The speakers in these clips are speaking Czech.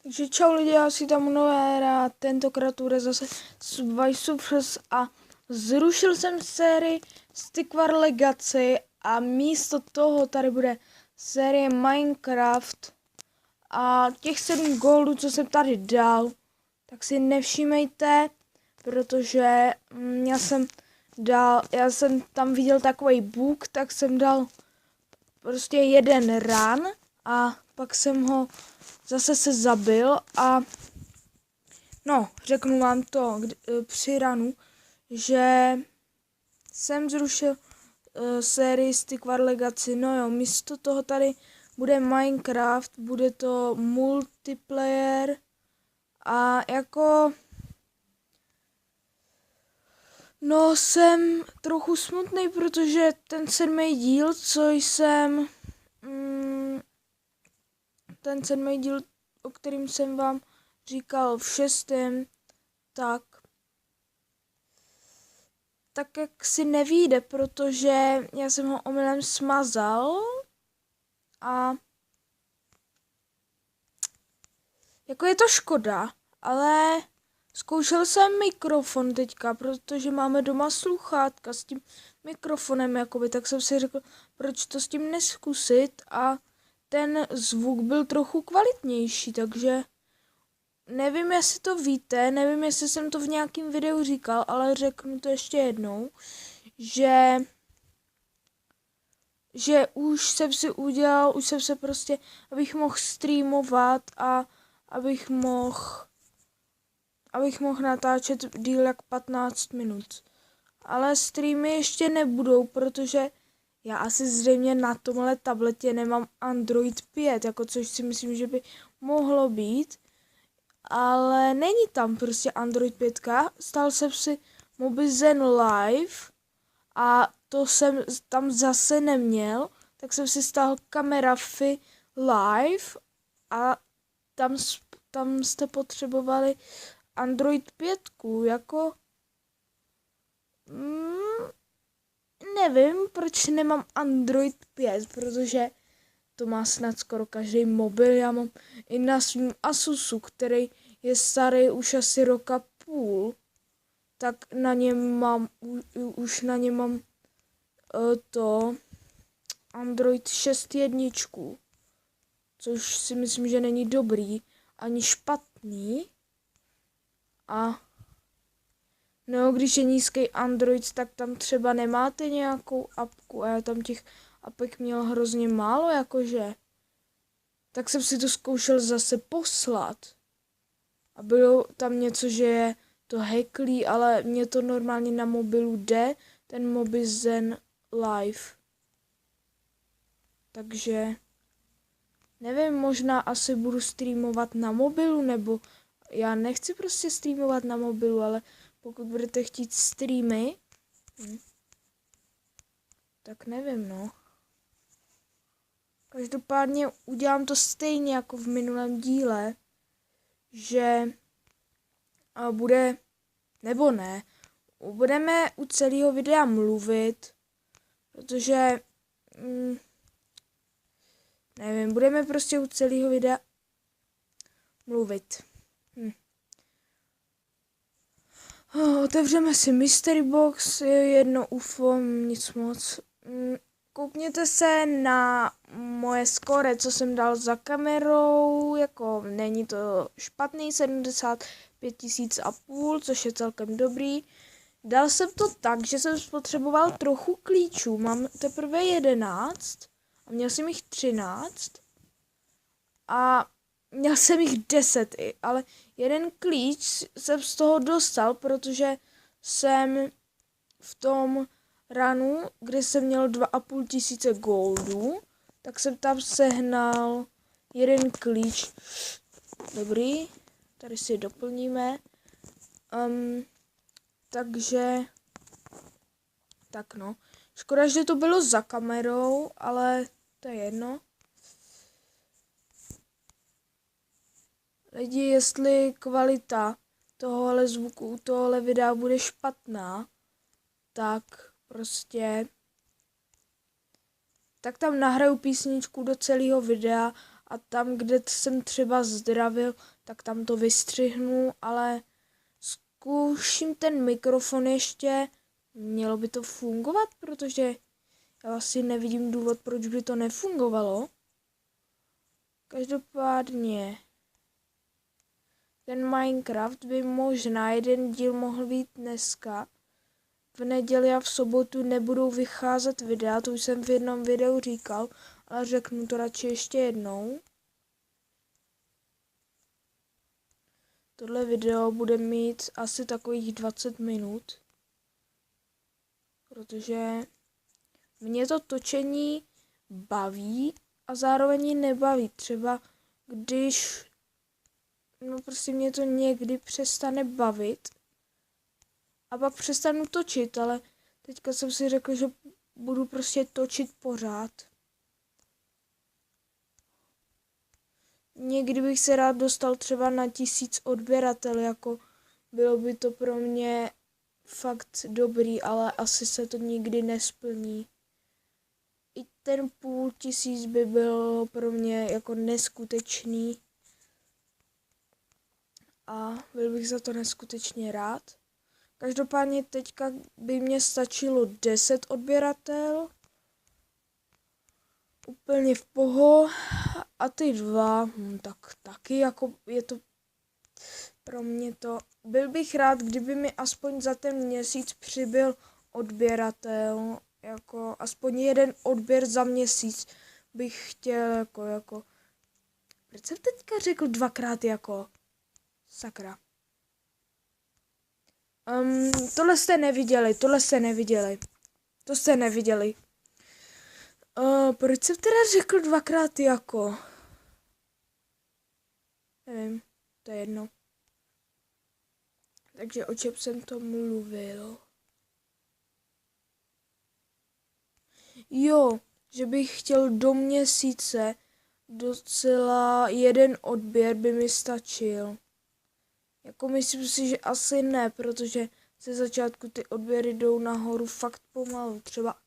Takže čau lidi, já si tam nové rád, tentokrát bude zase s Vice a zrušil jsem sérii Stickwar Legacy a místo toho tady bude série Minecraft a těch 7 goldů, co jsem tady dal, tak si nevšímejte, protože já jsem tam viděl takový bug, tak jsem dal prostě jeden run a pak jsem ho zase se zabil a no, řeknu vám to při ranu, že jsem zrušil sérii Stickwar Legacy. No jo, místo toho tady bude Minecraft, bude to multiplayer a jako no jsem trochu smutný, protože ten 7. díl, ten 7. díl, o kterým jsem vám říkal v 6. tak jak si nevyjde, protože já jsem ho omylem smazal a jako je to škoda, ale zkoušel jsem mikrofon teďka, protože máme doma sluchátka s tím mikrofonem jakoby, tak jsem si řekl, proč to s tím neskusit a ten zvuk byl trochu kvalitnější, takže nevím, jestli to víte, nevím, jestli jsem to v nějakém videu říkal, ale řeknu to ještě jednou, že už jsem si udělal, abych mohl streamovat a abych mohl natáčet díl jak 15 minut. Ale streamy ještě nebudou, protože já asi zřejmě na tomhle tabletě nemám Android 5, jako což si myslím, že by mohlo být. Ale není tam prostě Android 5, stal jsem si Mobizen Live a to jsem tam zase neměl, tak jsem si stáhl Camerafi Live a tam jste potřebovali Android 5, jako nevím, proč nemám Android 5, protože to má snad skoro každý mobil, já mám i na svým Asusu, který je starý už asi roka půl, tak na něm mám, už na něm mám to Android 6.1, což si myslím, že není dobrý, ani špatný. A no, když je nízký Android, tak tam třeba nemáte nějakou apku a já tam těch apek měl hrozně málo, jakože. Tak jsem si to zkoušel zase poslat. A bylo tam něco, že je to hacklý, ale mě to normálně na mobilu jde, ten Mobizen Live. Takže nevím, možná asi budu streamovat na mobilu, nebo já nechci prostě streamovat na mobilu, ale pokud budete chtít streamy, tak nevím, no. Každopádně udělám to stejně jako v minulém díle, že bude, nebo ne, budeme u celého videa mluvit, protože, nevím, budeme prostě u celého videa mluvit. Otevřeme si Mystery Box, jedno UFO, nic moc. Koukněte se na moje skóre, co jsem dal za kamerou, jako není to špatný, 75 500, což je celkem dobrý. Dal jsem to tak, že jsem spotřeboval trochu klíčů, mám teprve 11 a měl jsem jich 13 a měl jsem jich 10 ale jeden klíč jsem z toho dostal, protože jsem v tom ranu, kde jsem měl 2500 goldů, tak jsem tam sehnal jeden klíč. Dobrý, tady si doplníme. Takže, tak no. Škoda, že to bylo za kamerou, ale to je jedno. Lidi, jestli kvalita tohohle zvuku, tohohle videa bude špatná, tak prostě tak tam nahraju písničku do celého videa a tam, kde jsem třeba zdravil, tak tam to vystřihnu, ale zkouším ten mikrofon ještě. Mělo by to fungovat, protože já asi nevidím důvod, proč by to nefungovalo. Každopádně ten Minecraft by možná jeden díl mohl být dneska. V neděli a v sobotu nebudou vycházet videa, to už jsem v jednom videu říkal, ale řeknu to radši ještě jednou. Tohle video bude mít asi takových 20 minut, protože mě to točení baví a zároveň nebaví. Třeba když prostě mě to někdy přestane bavit a pak přestanu točit, ale teďka jsem si řekl, že budu prostě točit pořád. Někdy bych se rád dostal třeba na 1000 odběratel, jako bylo by to pro mě fakt dobrý, ale asi se to nikdy nesplní. I ten 500 by bylo pro mě jako neskutečný. A byl bych za to neskutečně rád. Každopádně teďka by mě stačilo 10 odběratel. Úplně v poho. A ty 2, tak taky jako je to pro mě to. Byl bych rád, kdyby mi aspoň za ten měsíc přibyl odběratel. Jako aspoň jeden odběr za měsíc bych chtěl jako. Proč jsem teďka řekl 2krát jako? Sakra. Tohle jste neviděli. To jste neviděli. Proč jsem teda řekl 2krát jako? Nevím, to je jedno. Takže o čem jsem to mluvil? Jo, že bych chtěl do měsíce docela jeden odběr by mi stačil. Jako myslím si, že asi ne, protože ze začátku ty odběry jdou nahoru fakt pomalu. Třeba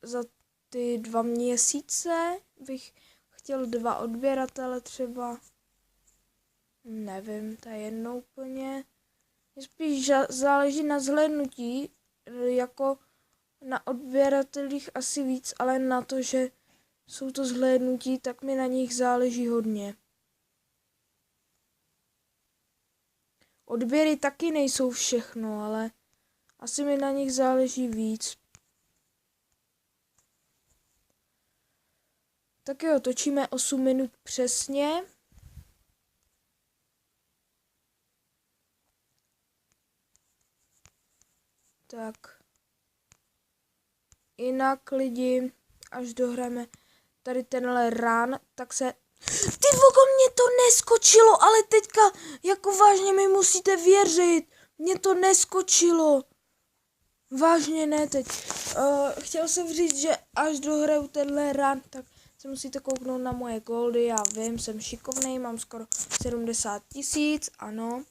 za ty 2 měsíce bych chtěl 2 odběratele třeba. Nevím, to je jedno úplně. Spíš záleží na zhlédnutí, jako na odběratelích asi víc, ale na to, že jsou to zhlédnutí, tak mi na nich záleží hodně. Odběry taky nejsou všechno, ale asi mi na nich záleží víc. Tak jo, točíme 8 minut přesně. Tak. Jinak lidi, až dohráme tady tenhle run, tak se... Ty vogo, mě to neskočilo, ale teďka, jako vážně mi musíte věřit. Mě to neskočilo. Vážně ne teď. Chtěl jsem říct, že až dohraju tenhle run, tak se musíte kouknout na moje goldy. Já vím, jsem šikovnej, mám skoro 70 000, ano.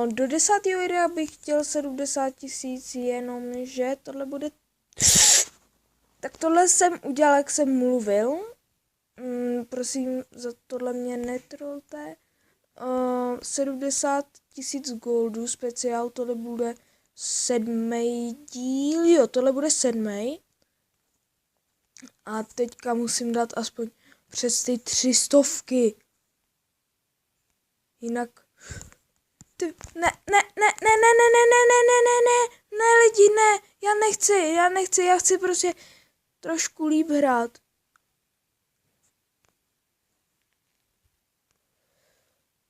Do 10. videa bych chtěl 70 000, jenomže tohle bude... Tak tohle jsem udělal, jak jsem mluvil. Prosím, za tohle mě netrolte. 70 000 goldů speciál, tohle bude 7. díl, jo, tohle bude 7. A teďka musím dát aspoň přes ty 300. Jinak... Ne, lidi, ne, já nechci, já chci prostě trošku líp hrát.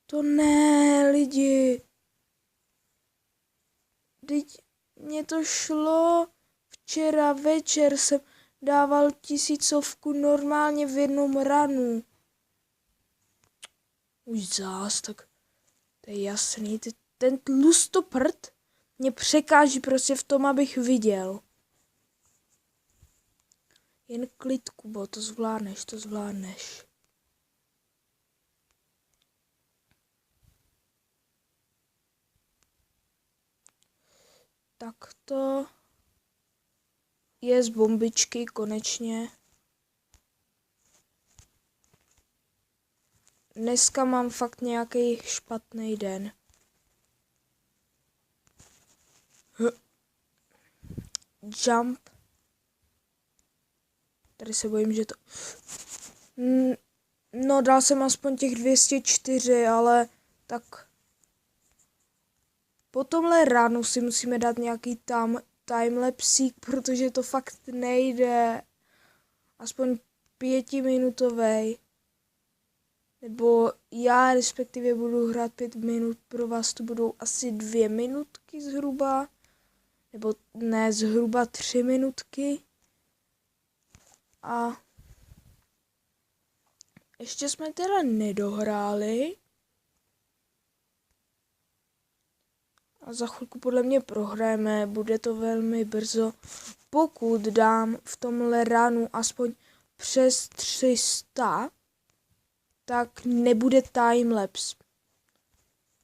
To ne, lidi. Teď mě to šlo, včera večer jsem dával 1000 normálně v jednom ranu. Už zás, tak to je jasný, ten tlustoprd mě překáží prostě v tom, abych viděl. Jen klid, Kubo, to zvládneš. Tak to... je z bombičky konečně. Dneska mám fakt nějaký špatný den. Jump. Tady se bojím, že to... No, dal jsem aspoň těch 204, ale tak... Po tomhle ránu si musíme dát nějaký timelapsík, protože to fakt nejde. Aspoň 5minutovej. Nebo já respektive budu hrát 5 minut, pro vás to budou asi 2 minutky zhruba. Nebo ne, zhruba 3 minutky. A ještě jsme teda nedohráli. A za chvilku podle mě prohrajeme, bude to velmi brzo. Pokud dám v tomhle runu aspoň přes 300, tak nebude timelapse.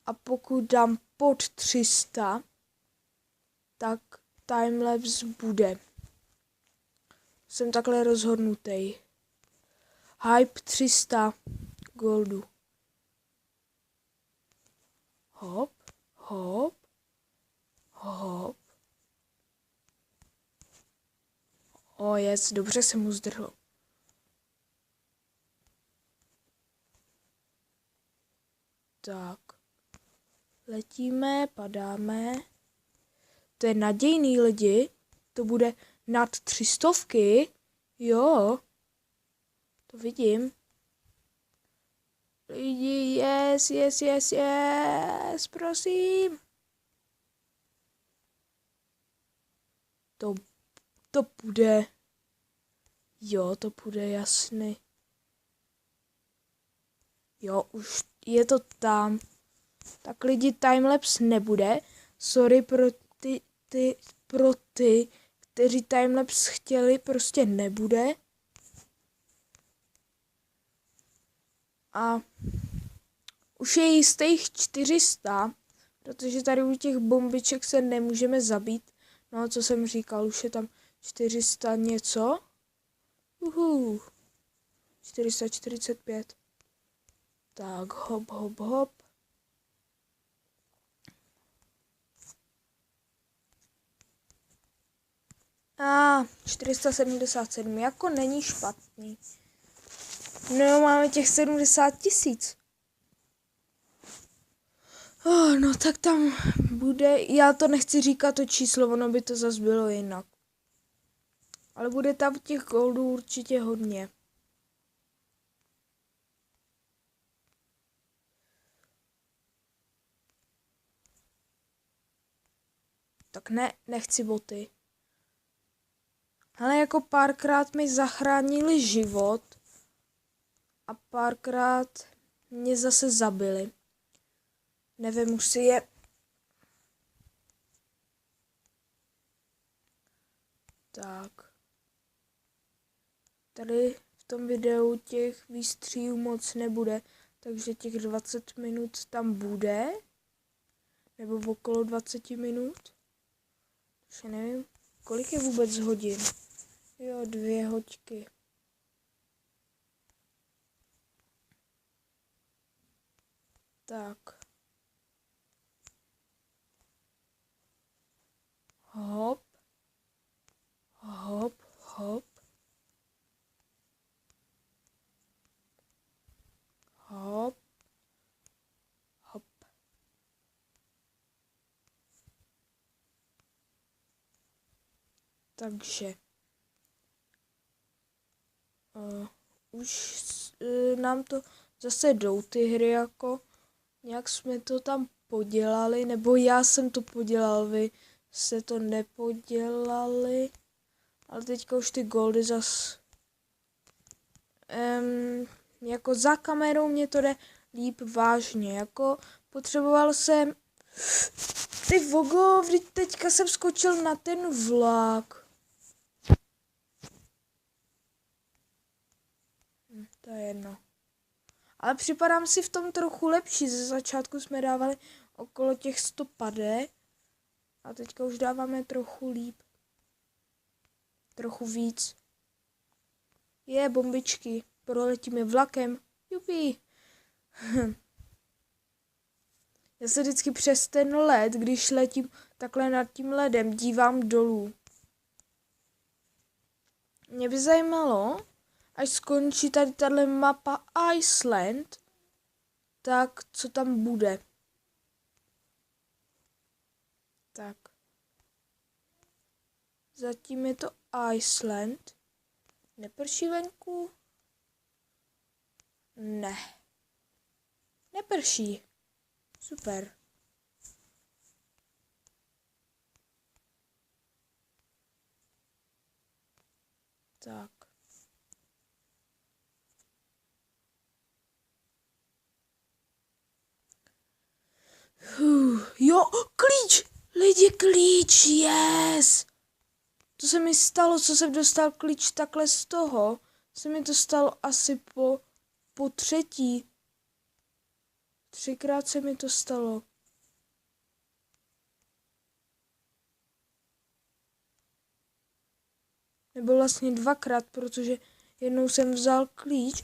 A pokud dám pod 300, tak timelapse bude. Jsem takhle rozhodnutý. Hype 300 goldu. Hop, hop, hop. O, jest, dobře jsem mu zdrhl. Tak. Letíme, padáme. To je nadějný, lidi. To bude nad 300. Jo. To vidím. Lidi, yes, prosím. To bude. Jo, to bude jasný. Jo, už je to tam. Tak lidi, timelapse nebude. Sorry pro ty, kteří timelapse chtěli, prostě nebude. A už je jistých 400, protože tady u těch bombiček se nemůžeme zabít. No, co jsem říkal, už je tam 400 něco. 445. Tak, hop, hop, hop. A 477, jako není špatný. No, máme těch 70 000. No, tak tam bude, já to nechci říkat to číslo, ono by to zas bylo jinak. Ale bude tam těch goldů určitě hodně. Tak ne, nechci boty. Ale jako párkrát mi zachránili život a párkrát mě zase zabili. Nevím, už si je... Tak. Tady v tom videu těch výstřihů moc nebude, takže těch 20 minut tam bude. Nebo okolo 20 minut. Už nevím, kolik je vůbec hodin. Jo, 2 hoďky. Tak. Hop. Hop, hop. Hop. Hop. Takže už nám to zase jdou ty hry, jako nějak jsme to tam podělali, nebo já jsem to podělal, vy jste to nepodělali, ale teďka už ty goldy zas jako za kamerou mě to jde líp vážně, jako potřeboval jsem ty vogo, teďka jsem skočil na ten vlak. To je jedno. Ale připadám si v tom trochu lepší. Ze začátku jsme dávali okolo těch 100 padek a teďka už dáváme trochu líp. trochu víc. Bombičky, proletíme vlakem, jupi. Já se vždycky přes ten led, když letím takhle nad tím ledem, dívám dolů. Mě by zajímalo, až skončí tady tahle mapa Iceland, tak co tam bude. Tak. Zatím je to Iceland. Neprší venku? Ne. Neprší. Super. Tak. Jo, klíč! Lidi, klíč, yes! To se mi stalo, co jsem dostal klíč takhle z toho. Se mi to stalo asi po třetí. 3krát se mi to stalo. Nebo vlastně 2krát, protože jednou jsem vzal klíč.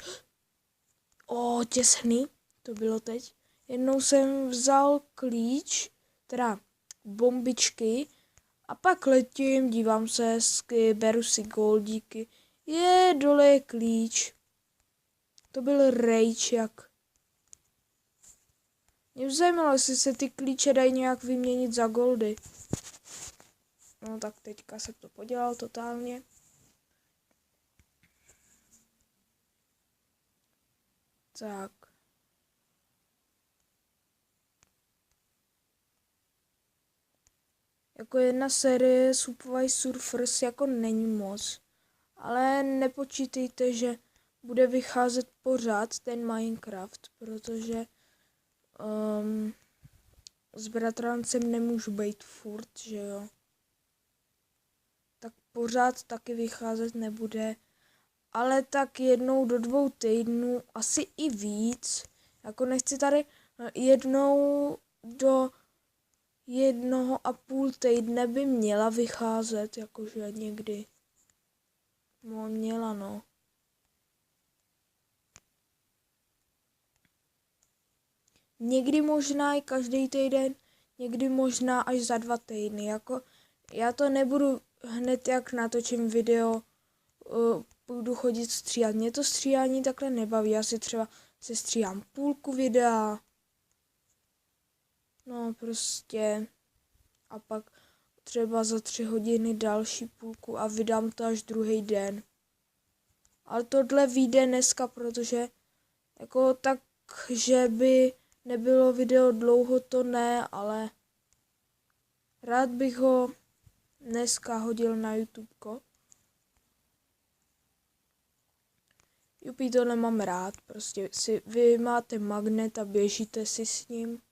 Těsný, to bylo teď. Jednou jsem vzal klíč, teda bombičky, a pak letím, dívám se, beru si goldíky. Dole je klíč. To byl rejčak. Mě by zajímalo, jestli se ty klíče dají nějak vyměnit za goldy. No tak teďka jsem to podělal totálně. Tak. Jako jedna série Subway Surfers jako není moc. Ale nepočítejte, že bude vycházet pořád ten Minecraft, protože s bratrancem nemůžu být furt, že jo. Tak pořád taky vycházet nebude. Ale tak jednou do 2 týdnů, asi i víc. Jako nechci tady jednou do 1,5 týdne by měla vycházet, jakože někdy. No, měla, no. Někdy možná i každý týden, někdy možná až za 2 týdny. Jako, já to nebudu hned jak natočím video, budu chodit stříhat. Mě to stříhání takhle nebaví. Já si třeba sestříhám půlku videa. No prostě. A pak třeba za 3 hodiny další půlku a vydám to až druhý den. Ale tohle vyjde dneska, protože jako tak, že by nebylo video dlouho, to ne, ale rád bych ho dneska hodil na YouTubeko. Jupi, to nemám rád, prostě vy máte magnet a běžíte si s ním.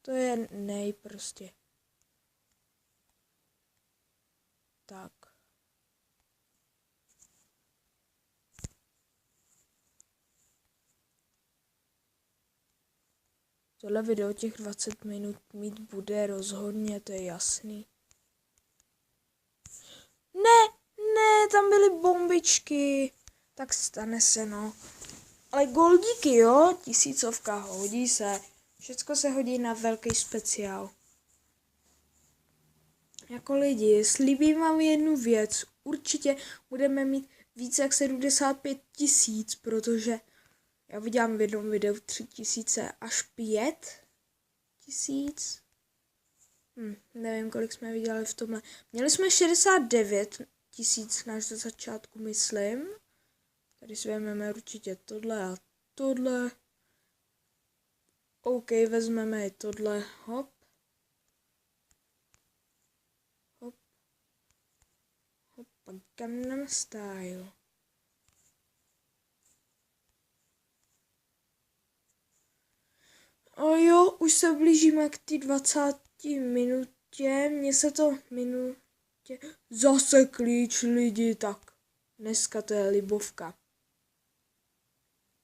To je prostě. Tak. Tohle video těch 20 minut mít bude rozhodně, to je jasný. Ne, tam byly bombičky. Tak stane se, no. Ale goldíky, jo, 1000 hodí se. Všecko se hodí na velký speciál. Jako lidi, slíbím vám jednu věc. Určitě budeme mít více jak 75 000, protože já vydělám v jednom videu 3000 až 5000. Nevím, kolik jsme vydělali v tomhle. Měli jsme 69 000 na začátku, myslím. Tady si vezmeme určitě tohle a tohle. OK, vezmeme i tohle. Hop. Hop. Hop. Gangnam Style. Jo, už se blížíme k té 20 minutě. Mně se to minutě... Zase klíč, lidi, tak. Dneska to je libovka.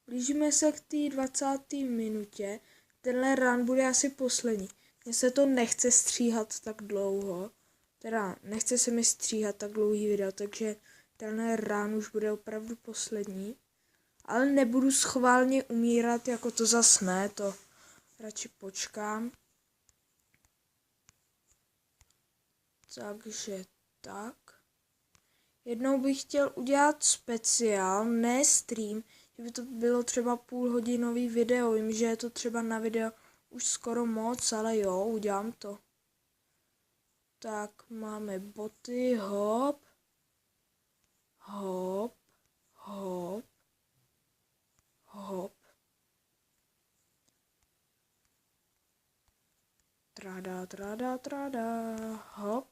Blížíme se k té 20. minutě. Tenhle run bude asi poslední. Mně se to nechce stříhat tak dlouho, Teda nechce se mi stříhat tak dlouhý video, takže tenhle rán už bude opravdu poslední. Ale nebudu schválně umírat, jako to zas ne, to radši počkám. Takže tak. Jednou bych chtěl udělat speciál, ne stream, že by to bylo třeba půlhodinový video. Vím, že je to třeba na video už skoro moc, ale jo, udělám to. Tak, máme boty, hop, hop, hop, hop. Tráda, tráda, tráda, hop.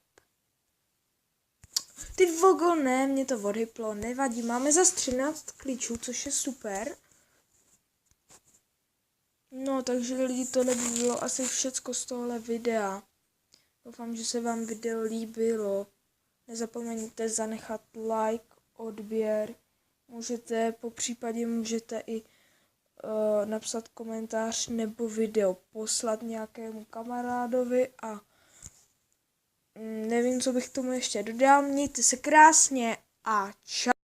Ty vogo, ne, mě to odhyplo, nevadí, máme za 13 klíčů, což je super. No, takže lidi, tohle by bylo asi všecko z tohle videa. Doufám, že se vám video líbilo. Nezapomeňte zanechat like, odběr. Můžete i napsat komentář nebo video poslat nějakému kamarádovi a nevím, co bych tomu ještě dodal. Mějte se krásně a čau.